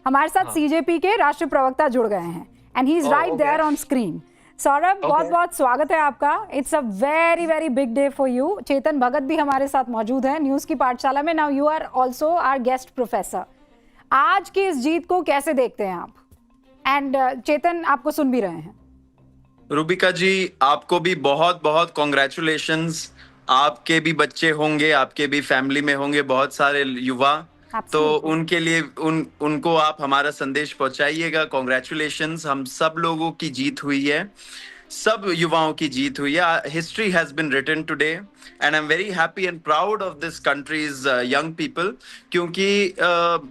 हमारे साथ सीजेपी के राष्ट्रीय प्रवक्ता जुड़ गए हैं and he is right there on screen. Saurabh, बहुत बहुत स्वागत है आपका। It's a very very big day for you. Chetan Bhagat भी हमारे साथ मौजूद है न्यूज की पाठशाला में। Now you are also our guest professor. आज की इस जीत को कैसे देखते हैं आप? एंड चेतन आपको सुन भी रहे हैं। रूबिका जी, आपको भी बहुत बहुत कॉन्ग्रेचुलेशंस। आपके भी बच्चे होंगे, आपके भी फैमिली में होंगे बहुत सारे युवा। तो उनके लिए उनको आप हमारा संदेश पहुंचाइएगा। कॉन्ग्रेचुलेशंस, हम सब लोगों की जीत हुई है, सब युवाओं की जीत हुई है। History has been written today and I am very happy and proud of this country's young people. क्योंकि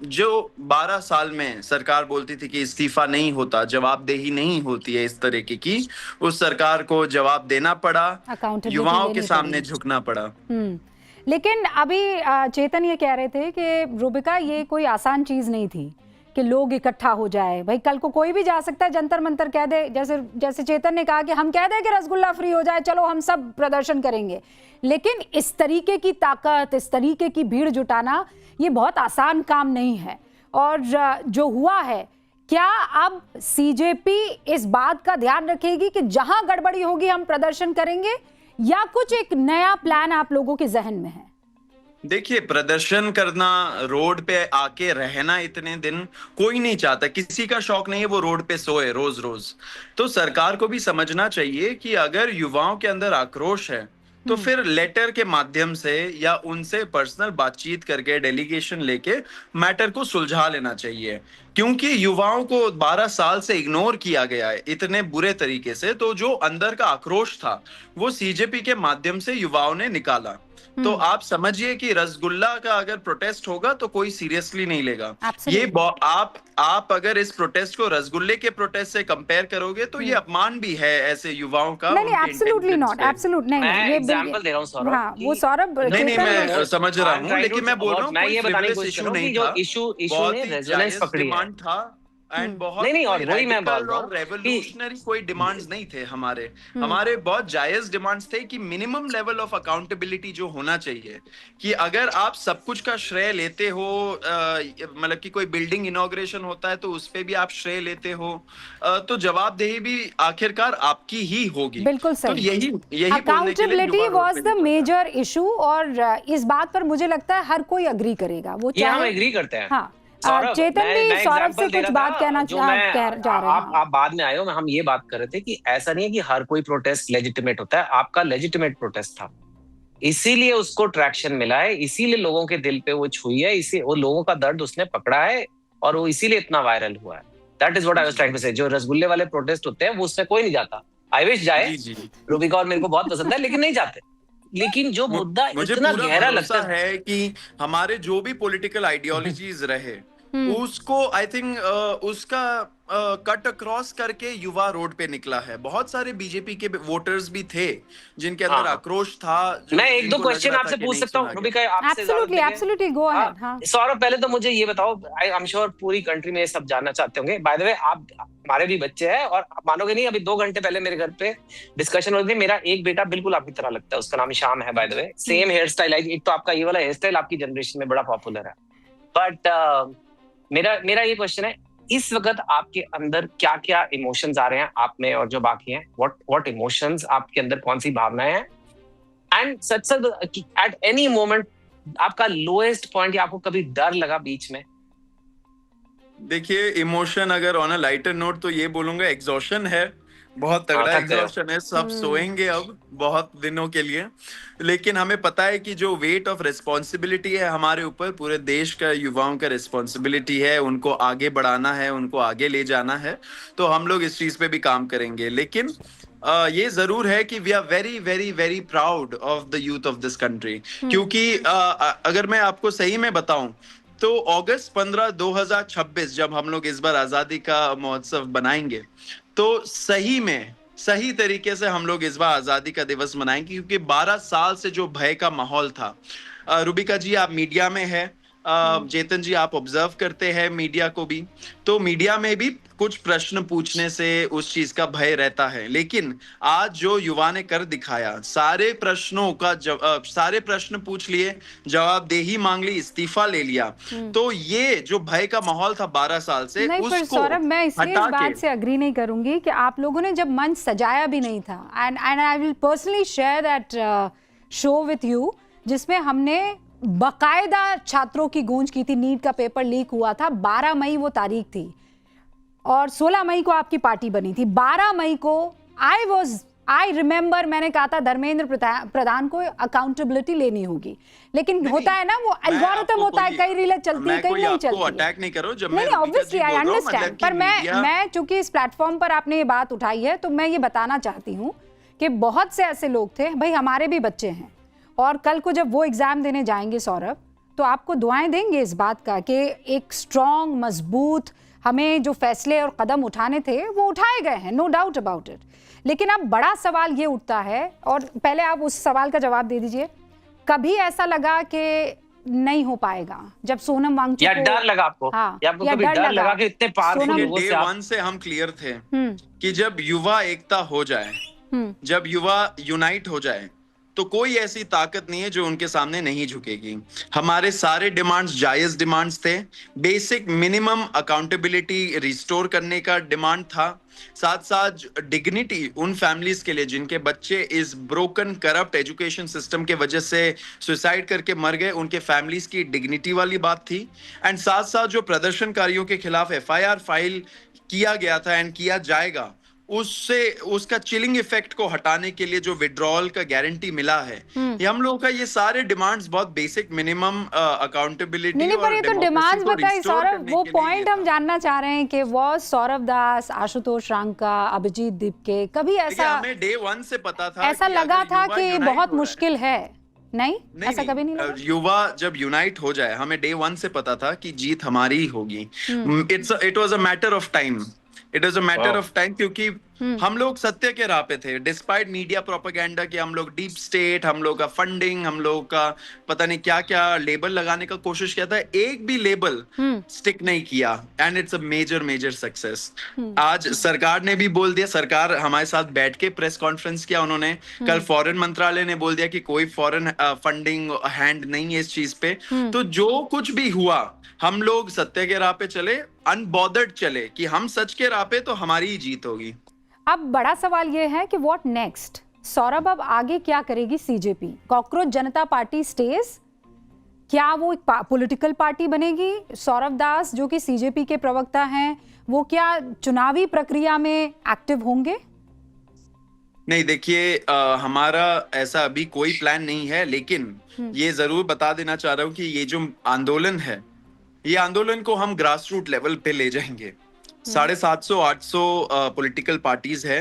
जो 12 साल में सरकार बोलती थी कि इस्तीफा नहीं होता, जवाबदेही नहीं होती है इस तरीके की, उस सरकार को जवाब देना पड़ा, युवाओं के सामने झुकना पड़ा। लेकिन अभी चेतन ये कह रहे थे कि रूबिका ये कोई आसान चीज नहीं थी कि लोग इकट्ठा हो जाए। भाई कल को कोई भी जा सकता है, जंतर मंतर कह दे, जैसे चेतन ने कहा कि हम कह दें कि रसगुल्ला फ्री हो जाए, चलो हम सब प्रदर्शन करेंगे। लेकिन इस तरीके की ताकत, इस तरीके की भीड़ जुटाना ये बहुत आसान काम नहीं है। और जो हुआ है, क्या अब सीजेपी इस बात का ध्यान रखेगी कि जहां गड़बड़ी होगी हम प्रदर्शन करेंगे, या कुछ एक नया प्लान आप लोगों के जहन में है? देखिए, प्रदर्शन करना, रोड पे आके रहना इतने दिन कोई नहीं चाहता, किसी का शौक नहीं है वो रोड पे सोए रोज रोज। तो सरकार को भी समझना चाहिए कि अगर युवाओं के अंदर आक्रोश है तो फिर लेटर के माध्यम से या उनसे पर्सनल बातचीत करके, डेलीगेशन लेके मैटर को सुलझा लेना चाहिए। क्योंकि युवाओं को 12 साल से इग्नोर किया गया है इतने बुरे तरीके से, तो जो अंदर का आक्रोश था वो सीजेपी के माध्यम से युवाओं ने निकाला। तो आप समझिए कि रसगुल्ला का अगर प्रोटेस्ट होगा तो कोई सीरियसली नहीं लेगा। ये आप अगर इस प्रोटेस्ट को रसगुल्ले के प्रोटेस्ट से कंपेयर करोगे तो ये अपमान भी है ऐसे युवाओं का। नहीं, एब्सोल्युटली नॉट, एब्सोल्यूट नहीं। ये एग्जांपल दे रहा हूं सौरभ। हाँ, वो सौरभ नहीं, मैं समझ रहा हूँ, लेकिन मैं बोल रहा हूँ मैं ये बताने की कोशिश कर रहा हूँ कि जो इशू ने रेजोनेंस पकड़ी है था एंड बहुत नहीं, और वही मैं बोल रहा हूँ, रेवोल्यूशनरी कोई डिमांड्स नहीं थे हमारे बहुत जायज डिमांड्स थे कि मिनिमम लेवल ऑफ अकाउंटेबिलिटी जो होना चाहिए, कि अगर आप सब कुछ का श्रेय लेते हो, मतलब कि कोई बिल्डिंग इनॉग्रेशन होता है तो उस पे भी आप श्रेय लेते हो, तो जवाबदेही भी आखिरकार आपकी ही होगी। बिल्कुल सही। तो यही accountability was the major issue, और इस बात पर मुझे लगता है हर कोई अग्री करेगा। वो चाहे हम एग्री करते हैं। हाँ, चेतन भी सौरभ से कुछ बात कहना जा रहे हैं। आप बाद में आए हो, हम ये बात कर रहे थे कि ऐसा नहीं है कि हर कोई प्रोटेस्ट लेजिटिमेट होता है। आपका लेजिटिमेट प्रोटेस्ट था, इसीलिए उसको ट्रैक्शन मिला है, इसीलिए लोगों के दिल पे वो छुई है, इसी वो लोगों का दर्द उसने पकड़ा है और वो इसीलिए इतना वायरल हुआ है। That is what I was trying to say. जो रसगुल्ले वाले प्रोटेस्ट होते हैं वो उसमें कोई नहीं जाता। आई विश जाए, रूबिका और मेरे को बहुत पसंद है, लेकिन नहीं जाते। लेकिन जो मुद्दा इतना गहरा लगता है कि हमारे जो भी पॉलिटिकल आइडियोलॉजीज रहे उसको आई थिंक उसका कट अक्रॉस करके युवा रोड पे निकला है। बहुत सारे बीजेपी के वोटर्स भी थे जिनके अंदर आक्रोश था। मैं एक दो क्वेश्चन आपसे पूछ सकता हूँ Rubika? Absolutely go ahead. Saurabh, पहले तो मुझे ये बताओ, आई एम श्योर पूरी कंट्री में ये सब जानना चाहते होंगे। बाय द वे, आप हमारे भी बच्चे हैं और मानोगे नहीं, अभी 2 घंटे पहले मेरे घर पे डिस्कशन हो रही थी। मेरा एक बेटा बिल्कुल आपकी तरह लगता है, उसका नाम श्याम है by the way. Same here style. एक तो आपका ये वाला हेयर स्टाइल आपकी जनरेशन में बड़ा पॉपुलर है। बट मेरा ये क्वेश्चन है, इस वक्त आपके अंदर क्या क्या इमोशंस आ रहे हैं आप में और जो बाकी हैं? व्हाट इमोशंस आपके अंदर, कौन सी भावनाएं हैं? And such at any moment आपका लोएस्ट पॉइंट, या आपको कभी डर लगा बीच में? देखिए, इमोशन अगर ऑन अ लाइटर नोट तो ये बोलूंगा एग्जॉशन है, बहुत तगड़ा एग्जॉशन है। सब सोएंगे अब बहुत दिनों के लिए, लेकिन हमें पता है कि जो वेट ऑफ रिस्पॉन्सिबिलिटी है हमारे ऊपर, पूरे देश का युवाओं का रिस्पॉन्सिबिलिटी है, उनको आगे बढ़ाना है, उनको आगे ले जाना है। तो हम लोग इस चीज पे भी काम करेंगे। लेकिन ये जरूर है कि we are very very very proud of the youth of this country. क्योंकि अगर मैं आपको सही में बताऊं तो अगस्त 15, 2026 जब हम लोग इस बार आजादी का महोत्सव बनाएंगे तो सही में सही तरीके से हम लोग इस बार आजादी का दिवस मनाएंगे। क्योंकि 12 साल से जो भय का माहौल था, रूबिका जी आप मीडिया में है, चेतन जी आप ऑब्जर्व करते हैं मीडिया को भी, तो मीडिया में भी कुछ प्रश्न पूछने से उस चीज का भय रहता है, लेकिन आज जो युवा ने कर दिखाया, सारे प्रश्नों का सारे प्रश्न पूछ लिए, जवाबदेही मांग ली, इस्तीफा ले लिया, तो ये जो भय का माहौल था 12 साल से, नहीं, पर उसको सौरभ मैं इसलिए इस हटा बात के से अग्री नहीं करूंगी कि आप लोगों ने जब मंच सजाया भी नहीं था, and I will personally share that show with you, जिसमें हमने बकायदा छात्रों की गूंज की थी। नीट का पेपर लीक हुआ था, 12 मई वो तारीख थी और 16 मई को आपकी पार्टी बनी थी। 12 मई को आई रिमेंबर मैंने कहा था धर्मेंद्र प्रधान को अकाउंटेबिलिटी लेनी होगी, लेकिन होता है ना वो एल्गोरिथम होता है, कई रीलें चलती है, कई नहीं चलती है। अटैक नहीं करो, जब नहीं, ऑब्वियसली आई अंडरस्टैंड, पर मैं चूंकि इस प्लेटफॉर्म पर आपने ये बात उठाई है तो मैं ये बताना चाहती हूँ कि बहुत से ऐसे लोग थे, भाई हमारे भी बच्चे हैं, और कल को जब वो एग्जाम देने जाएंगे सौरभ, तो आपको दुआएं देंगे इस बात का कि एक स्ट्रॉन्ग, मजबूत, हमें जो फैसले और कदम उठाने थे वो उठाए गए हैं, नो डाउट अबाउट इट। लेकिन अब बड़ा सवाल ये उठता है, और पहले आप उस सवाल का जवाब दे दीजिए, कभी ऐसा लगा कि नहीं हो पाएगा जब सोनम वांगचुक या डर लगा आपको? हाँ, या आपको कभी डर लगा कि इतने पावरफुल लोगों डे से वन से हम क्लियर थे कि जब युवा एकता हो जाए, जब युवा यूनाइट हो जाए, तो कोई ऐसी ताकत नहीं है जो उनके सामने नहीं झुकेगी। हमारे सारे डिमांड्स जायज डिमांड्स थे। बेसिक मिनिमम अकाउंटेबिलिटी रिस्टोर करने का डिमांड था, साथ साथ डिग्निटी उन फैमिलीज के लिए जिनके बच्चे इस ब्रोकन करप्ट एजुकेशन सिस्टम के वजह से सुसाइड करके मर गए, उनके फैमिलीज की डिग्निटी वाली बात थी। एंड साथ साथ जो प्रदर्शनकारियों के खिलाफ एफआईआर फाइल किया गया था एंड किया जाएगा, उससे उसका चिलिंग इफेक्ट को हटाने के लिए जो विड्रॉल का गारंटी मिला है, ये हम लोगों का, ये सारे डिमांड्स बहुत बेसिक मिनिमम अकाउंटेबिलिटी। नहीं, पर ये तो डिमांड्स बताइए सौरभ, वो पॉइंट हम जानना चाह रहे हैं कि वो सौरभ दास, आशुतोष रांका, अभिजीत दीपके, कभी ऐसा हमें डे वन से पता था, ऐसा लगा था कि बहुत मुश्किल है? नहीं, ऐसा कभी नहीं लगा। युवा जब यूनाइट हो जाए, हमें डे वन से पता था कि जीत हमारी ही होगी। It was a matter of time, it is a matter of time, क्योंकि हम लोग सत्य के राह पे थे, डिस्पाइट मीडिया प्रोपेगेंडा कि हम लोग डीप स्टेट, हम लोग का फंडिंग, हम लोग का पता नहीं क्या क्या लेबल लगाने का कोशिश किया था, एक भी लेबल स्टिक नहीं किया, and it's a major success. आज सरकार ने भी बोल दिया, सरकार हमारे साथ बैठ के प्रेस कॉन्फ्रेंस किया उन्होंने, कल फॉरेन मंत्रालय ने बोल दिया कि कोई फॉरेन फंडिंग हैंड नहीं है इस चीज पे। तो जो कुछ भी हुआ, हम लोग सत्य के राह पे चले, अनबॉदर्ड चले कि हम सच के राह पे, तो हमारी ही जीत होगी। अब बड़ा सवाल ये है कि व्हाट नेक्स्ट? सौरभ, अब आगे क्या करेगी सीजेपी? कॉकरोच जनता पार्टी स्टेज, क्या वो एक पॉलिटिकल पार्टी बनेगी? सौरभ दास जो कि सीजेपी के प्रवक्ता हैं, वो क्या चुनावी प्रक्रिया में एक्टिव होंगे? नहीं, देखिए, हमारा ऐसा अभी कोई प्लान नहीं है, लेकिन ये जरूर बता देना चाह रहा हूँ कि ये जो आंदोलन है, ये आंदोलन को हम ग्रास रूट लेवल पे ले जाएंगे। 750-800 पॉलिटिकल पार्टीज है।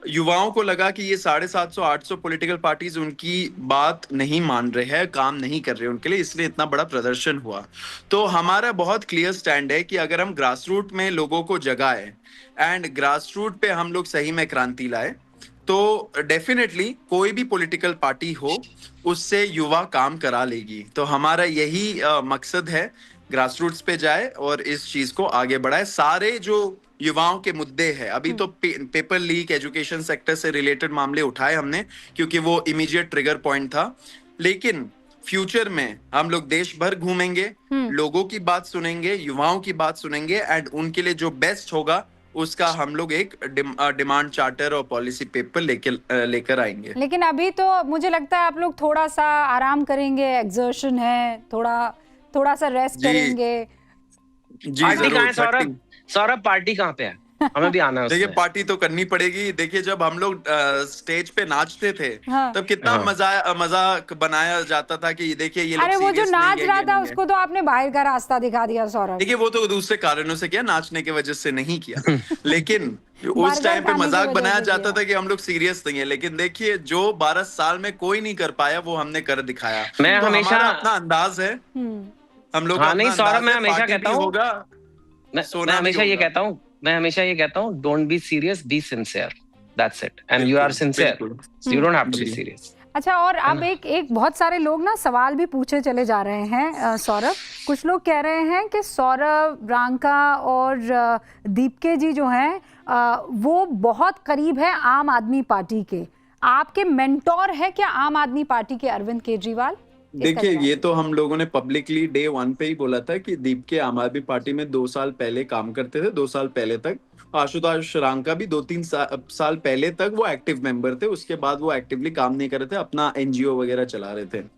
युवाओं को लगा कि ये 750-800 पॉलिटिकल पार्टीज उनकी बात नहीं मान रहे हैं, काम नहीं कर रहे उनके लिए, इसलिए इतना बड़ा प्रदर्शन हुआ। तो हमारा बहुत क्लियर स्टैंड है कि अगर हम ग्रास रूट में लोगों को जगाए एंड ग्रास रूट पे हम लोग सही में क्रांति लाए, तो डेफिनेटली कोई भी पॉलिटिकल पार्टी हो, उससे युवा काम करा लेगी। तो हमारा यही मकसद है, ग्रास रूट्स पे जाए और इस चीज को आगे बढ़ाए। सारे जो युवाओं के मुद्दे हैं, अभी तो पेपर लीक, एजुकेशन सेक्टर से रिलेटेड मामले उठाए हमने, क्योंकि वो इमीडिएट ट्रिगर पॉइंट था, लेकिन फ्यूचर में हम लोग देश भर घूमेंगे, लोगों की बात सुनेंगे, युवाओं की बात सुनेंगे, एंड उनके लिए जो बेस्ट होगा उसका हम लोग एक डिमांड चार्टर और पॉलिसी पेपर लेकर आएंगे। लेकिन अभी तो मुझे लगता है आप लोग थोड़ा सा आराम करेंगे, एक्सर्शन है, थोड़ा सा रेस्ट करेंगे। जी पार्टी कहाँ है जरूर। सौरभ, पार्टी कहाँ पे है? हमें भी आना है। देखिए, पार्टी तो करनी पड़ेगी। देखिए, जब हम लोग स्टेज पे नाचते थे, हाँ। तब कितना मजाक बनाया जाता था कि देखिए ये लोग अरे वो जो serious नाच नहीं है, रहा ये था नहीं उसको तो आपने बाहर का रास्ता दिखा दिया सौरभ। देखिए, वो तो दूसरे कारणों से किया, नाचने की वजह से नहीं किया। लेकिन उस टाइम पे मजाक बनाया जाता था कि हम लोग सीरियस नहीं है, लेकिन देखिए जो 12 साल में कोई नहीं कर पाया, वो हमने कर दिखाया। मैं तो हमेशा अपना अंदाज है, हम लोग हाँ, नहीं सौरभ, मैं हमेशा कहता हूँ, मैं हमेशा ये कहता हूँ, don't be serious, be sincere, that's it, and you are sincere, you don't have to be serious. अच्छा, और अब एक बहुत सारे लोग ना सवाल भी पूछे चले जा रहे हैं सौरभ। कुछ लोग कह रहे हैं कि सौरभ, रांका और दीपके जी जो हैं वो बहुत करीब है आम आदमी पार्टी के। आपके मेंटोर है क्या आम आदमी पार्टी के अरविंद केजरीवाल? देखिए, ये तो हम लोगों ने पब्लिकली डे 1 पे ही बोला था कि दीपके आम आदमी पार्टी में 2 साल पहले काम करते थे, 2 साल पहले तक। आशुतोष रांका भी 2-3 साल पहले तक वो एक्टिव मेंबर थे, उसके बाद वो एक्टिवली काम नहीं कर रहे थे, अपना एनजीओ वगैरह चला रहे थे।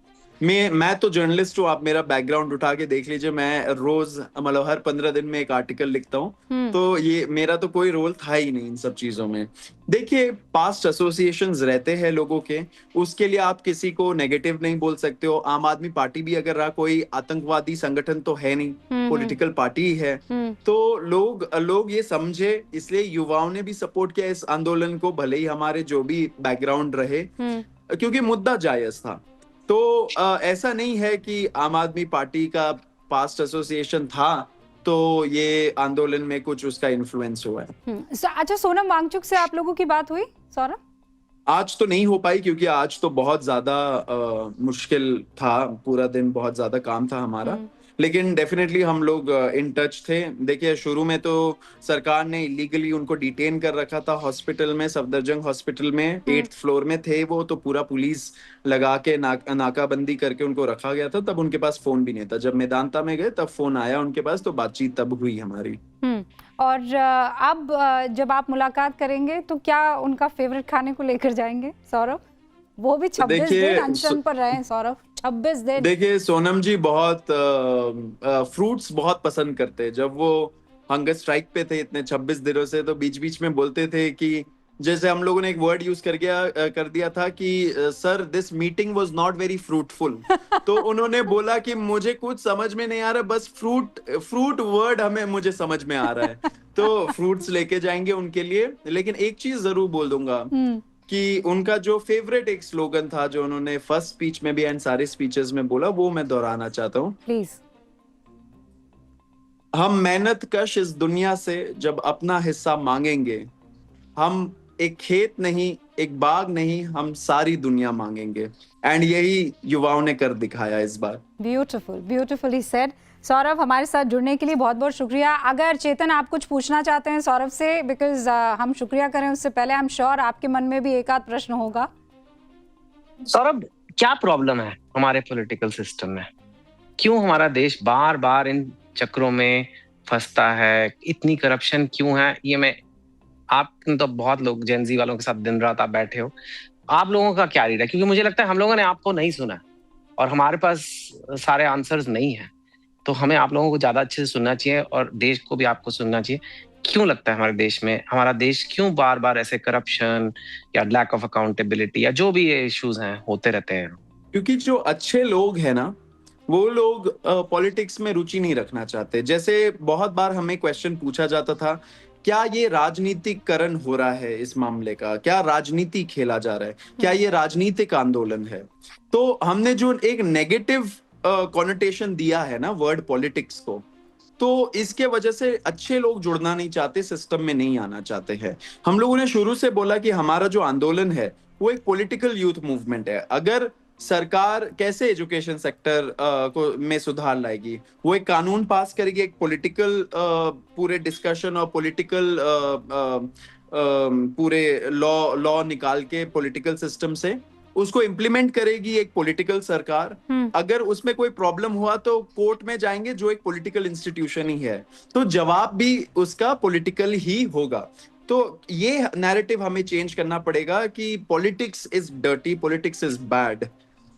मैं तो जर्नलिस्ट हूँ, आप मेरा बैकग्राउंड उठा के देख लीजिए, मैं रोज मतलब हर 15 दिन में एक आर्टिकल लिखता हूँ, तो ये मेरा तो कोई रोल था ही नहीं इन सब चीजों में। देखिए, पास्ट एसोसिएशंस रहते हैं लोगों के, उसके लिए आप किसी को नेगेटिव नहीं बोल सकते हो। आम आदमी पार्टी भी अगर रहा, कोई आतंकवादी संगठन तो है नहीं, पॉलिटिकल पार्टी ही है। तो लोग ये समझे, इसलिए युवाओं ने भी सपोर्ट किया इस आंदोलन को, भले ही हमारे जो भी बैकग्राउंड रहे, क्योंकि मुद्दा जायज था। तो ऐसा नहीं है कि आम आदमी पार्टी का पास्ट एसोसिएशन था तो ये आंदोलन में कुछ उसका इन्फ्लुएंस हुआ है। अच्छा, सोनम वांगचुक से आप लोगों की बात हुई सौरभ? आज तो नहीं हो पाई, क्योंकि आज तो बहुत ज्यादा मुश्किल था, पूरा दिन बहुत ज्यादा काम था हमारा। लेकिन डेफिनेटली हम लोग इन टच थे। देखिए, शुरू में तो सरकार ने इलीगली उनको डिटेन कर रखा था हॉस्पिटल में, सफदरजंग हॉस्पिटल में, 8th फ्लोर में थे वो, तो पूरा पुलिस लगा के नाकाबंदी करके उनको रखा गया था। तब उनके पास फोन भी नहीं था। जब मेदांता में गए तब फोन आया उनके पास, तो बातचीत तब हुई हमारी। और अब जब आप मुलाकात करेंगे तो क्या उनका फेवरेट खाने को लेकर जाएंगे सौरभ? वो भी 26 दिन अनशन पर रहे हैं सौरभ, 26 दिन। देखिए, सोनम जी बहुत फ्रूट्स बहुत पसंद करते हैं। जब वो हंगर स्ट्राइक पे थे इतने 26 दिनों से, तो बीच बीच में बोलते थे कि, जैसे हम लोगों ने एक वर्ड यूज कर दिया था कि sir, this meeting was not very fruitful. तो उन्होंने बोला कि मुझे कुछ समझ में नहीं आ रहा, बस फ्रूट वर्ड मुझे समझ में आ रहा है। तो फ्रूट्स लेके जाएंगे उनके लिए। लेकिन एक चीज जरूर बोल दूंगा कि उनका जो फेवरेट एक स्लोगन था, जो उन्होंने फर्स्ट स्पीच में भी एंड सारे स्पीचेस में बोला, वो मैं दोहराना चाहता हूँ। प्लीज। हम मेहनत कश इस दुनिया से जब अपना हिस्सा मांगेंगे, हम एक खेत नहीं, एक बाग नहीं, हम सारी दुनिया मांगेंगे। एंड यही युवाओं ने कर दिखाया इस बार। Beautiful, beautifully said. सौरभ, हमारे साथ जुड़ने के लिए बहुत बहुत शुक्रिया। अगर चेतन आप कुछ पूछना चाहते हैं सौरभ से, बिकॉज हम शुक्रिया करें उससे पहले, आई एम श्योर आपके मन में भी एक आध प्रश्न होगा। सौरभ, क्या प्रॉब्लम है हमारे पॉलिटिकल सिस्टम में? क्यों हमारा देश बार बार इन चक्रों में फंसता है? इतनी करप्शन क्यों है? ये आप तो बहुत लोग जेनजी वालों के साथ दिन रात आप बैठे हो, आप लोगों का क्या रीड है? क्योंकि मुझे लगता है हम लोगों ने आपको नहीं सुना और हमारे पास सारे आंसर्स नहीं है। तो हमें आप लोगों को ज्यादा अच्छे से सुनना चाहिए और देश को भी आपको सुनना चाहिए। क्यों लगता है हमारा देश क्यों बार बार ऐसे करप्शन या लैक ऑफ अकाउंटेबिलिटी या जो भी ये इश्यूज हैं होते रहते हैं? क्योंकि जो अच्छे लोग हैं ना, वो लोग पॉलिटिक्स में रुचि नहीं रखना चाहते। जैसे बहुत बार हमें क्वेश्चन पूछा जाता था, क्या ये राजनीतिकरण हो रहा है इस मामले का? क्या राजनीति खेला जा रहा है? क्या ये राजनीतिक आंदोलन है? तो हमने जो एक नेगेटिव कॉनोटेशन दिया है ना वर्ड पॉलिटिक्स को, तो इसके वजह से अच्छे लोग जुड़ना नहीं चाहते, सिस्टम में नहीं आना चाहते हैं। हम लोगों ने शुरू से बोला कि हमारा जो आंदोलन है वो एक पॉलिटिकल यूथ मूवमेंट है। अगर सरकार कैसे एजुकेशन सेक्टर में सुधार लाएगी, वो एक कानून पास करेगी, एक पॉलिटिकल पूरे डिस्कशन और पॉलिटिकल पूरे लॉ निकाल के पॉलिटिकल सिस्टम से उसको इम्प्लीमेंट करेगी एक पॉलिटिकल सरकार। अगर उसमें कोई प्रॉब्लम हुआ तो कोर्ट में जाएंगे, जो एक पॉलिटिकल इंस्टीट्यूशन ही है, तो जवाब भी उसका पॉलिटिकल ही होगा। तो ये नैरेटिव हमें चेंज करना पड़ेगा कि politics is dirty, politics is bad.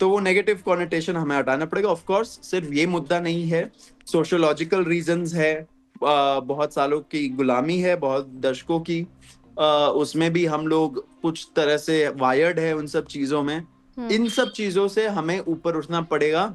तो वो नेगेटिव कॉनोटेशन हमें हटाना पड़ेगा। ऑफ कोर्स सिर्फ ये मुद्दा नहीं है, सोशियोलॉजिकल रीजंस है, बहुत सालों की गुलामी है, बहुत दशकों की, उसमें भी हम लोग कुछ तरह से वायर्ड है उन सब चीजों में। इन सब चीजों से हमें ऊपर उठना पड़ेगा।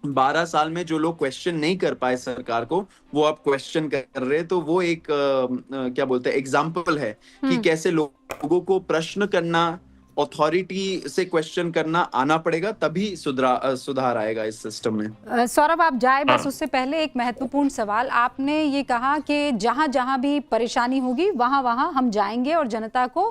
12 साल में जो लोग क्वेश्चन नहीं कर पाए सरकार को, वो अब क्वेश्चन कर रहे हैं। तो वो एक क्या बोलते हैं, एग्जाम्पल है कि कैसे लोगों को प्रश्न करना, अथॉरिटी से क्वेश्चन करना आना पड़ेगा, तभी सुधार आएगा इस सिस्टम में। सौरभ, आप जाए बस उससे पहले एक महत्वपूर्ण सवाल। आपने ये कहा कि जहां जहां भी परेशानी होगी वहां वहां हम जाएंगे और जनता को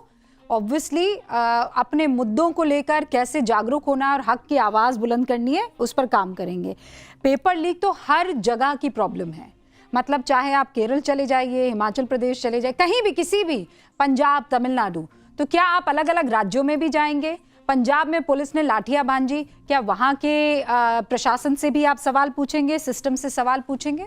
ऑब्वियसली अपने मुद्दों को लेकर कैसे जागरूक होना और हक की आवाज़ बुलंद करनी है उस पर काम करेंगे। पेपर लीक तो हर जगह की प्रॉब्लम है, मतलब चाहे आप केरल चले जाइए, हिमाचल प्रदेश चले जाइए, कहीं भी, किसी भी, पंजाब, तमिलनाडु, तो क्या आप अलग अलग राज्यों में भी जाएंगे? पंजाब में पुलिस ने लाठियां बांधी, क्या वहां के प्रशासन से भी आप सवाल पूछेंगे, सिस्टम से सवाल पूछेंगे?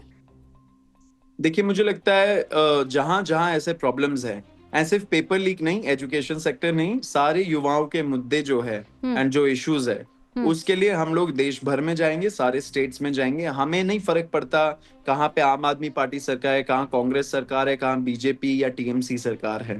देखिए, मुझे लगता है जहां जहां ऐसे प्रॉब्लम्स हैं, सिर्फ पेपर लीक नहीं, एजुकेशन सेक्टर नहीं, सारे युवाओं के मुद्दे जो है एंड जो इश्यूज है, उसके लिए हम लोग देश भर में जाएंगे, सारे स्टेट्स में जाएंगे। हमें नहीं फर्क पड़ता कहाँ पे आम आदमी पार्टी सरकार है, कहाँ कांग्रेस सरकार है, कहाँ बीजेपी या टीएमसी सरकार है।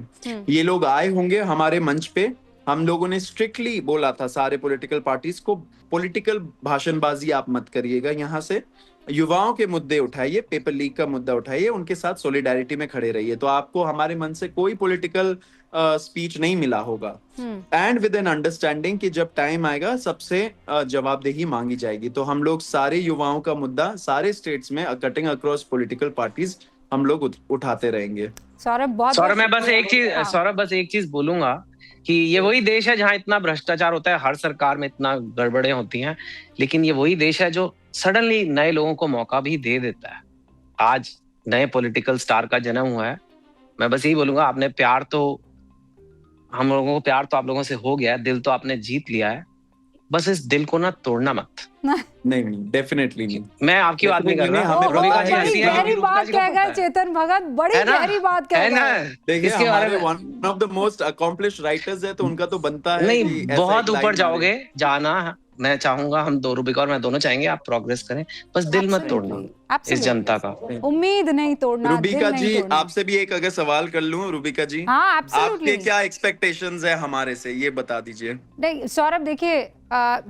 ये लोग आए होंगे हमारे मंच पे। हम लोगों ने स्ट्रिक्टली बोला था सारे पॉलिटिकल पार्टीज को, पॉलिटिकल भाषणबाजी आप मत करिएगा, यहाँ से युवाओं के मुद्दे उठाइए, पेपर लीक का मुद्दा उठाइए, उनके साथ सॉलिडारिटी में खड़े रहिए, तो आपको हमारे मन से कोई पॉलिटिकल स्पीच नहीं मिला होगा। एंड विद एन अंडरस्टैंडिंग कि जब टाइम आएगा सबसे जवाबदेही मांगी जाएगी। तो हम लोग सारे युवाओं का मुद्दा सारे स्टेट्स में कटिंग अक्रॉस पॉलिटिकल पार्टीज हम लोग उठाते रहेंगे। सौरभ मैं बस एक चीज बोलूंगा कि ये वही देश है जहां इतना भ्रष्टाचार होता है, हर सरकार में इतना गड़बड़ें होती हैं, लेकिन ये वही देश है जो सडनली नए लोगों को मौका भी दे देता है। आज नए पॉलिटिकल स्टार का जन्म हुआ है। मैं बस यही बोलूंगा, आपने प्यार तो, हम लोगों को प्यार तो आप लोगों से हो गया है, दिल तो आपने जीत लिया है, बस इस दिल को ना तोड़ना मत। नहीं, डेफिनेटली नहीं। मैं आपकी बात नहीं कर रहा। बड़ी गहरी बात कह गए चेतन भगत, बड़ी गहरी बात कह गए। देखिए, हमारे one of the most accomplished writers है, तो उनका तो बनता है नहीं, बहुत ऊपर जाओगे, जाना मैं चाहूंगा, हम दो, रूबिका और मैं दोनों चाहेंगे आप प्रोग्रेस करें, बस दिल मत तोड़ना इस जनता का, उम्मीद नहीं तोड़ना। रूबिका जी, आपसे भी एक अगर सवाल कर लूं, रूबिका जी, हाँ, आपके क्या एक्सपेक्टेशंस है हमारे से, ये बता दीजिए। नहीं सौरभ, देखिए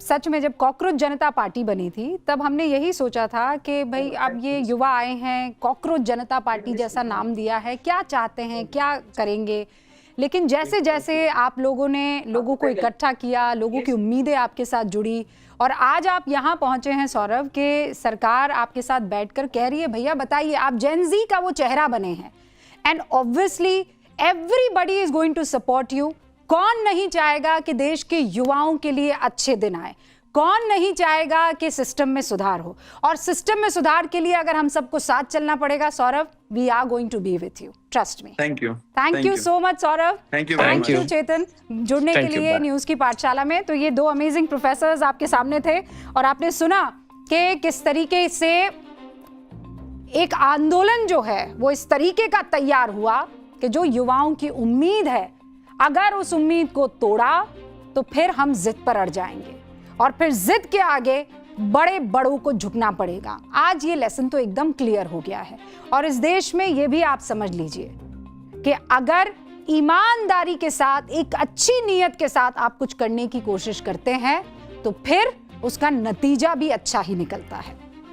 सच में जब कॉकरोच जनता पार्टी बनी थी तब हमने यही सोचा था कि भाई अब ये युवा आए हैं, कॉकरोच जनता पार्टी जैसा नाम दिया है, क्या चाहते हैं, क्या करेंगे। लेकिन जैसे जैसे आप लोगों ने लोगों को इकट्ठा किया, लोगों की उम्मीदें आपके साथ जुड़ी और आज आप यहाँ पहुँचे हैं सौरभ, के सरकार आपके साथ बैठकर कह रही है भैया बताइए, आप जेन ज़ी का वो चेहरा बने हैं and obviously everybody is going to support you. कौन नहीं चाहेगा कि देश के युवाओं के लिए अच्छे दिन आए, कौन नहीं चाहेगा कि सिस्टम में सुधार हो, और सिस्टम में सुधार के लिए अगर हम सबको साथ चलना पड़ेगा Saurabh, we are going to be with you, trust me. Thank you so much Saurabh, thank you Chetan जुड़ने के लिए न्यूज की पाठशाला में। तो ये दो अमेजिंग प्रोफेसर्स आपके सामने थे और आपने सुना कि किस तरीके से एक आंदोलन जो है वो इस तरीके का तैयार हुआ कि जो युवाओं की उम्मीद है, अगर उस उम्मीद को तोड़ा तो फिर हम जिद पर अड़ जाएंगे और फिर जिद के आगे बड़े बड़ों को झुकना पड़ेगा। आज ये लेसन तो एकदम क्लियर हो गया है और इस देश में ये भी आप समझ लीजिए कि अगर ईमानदारी के साथ, एक अच्छी नीयत के साथ आप कुछ करने की कोशिश करते हैं तो फिर उसका नतीजा भी अच्छा ही निकलता है।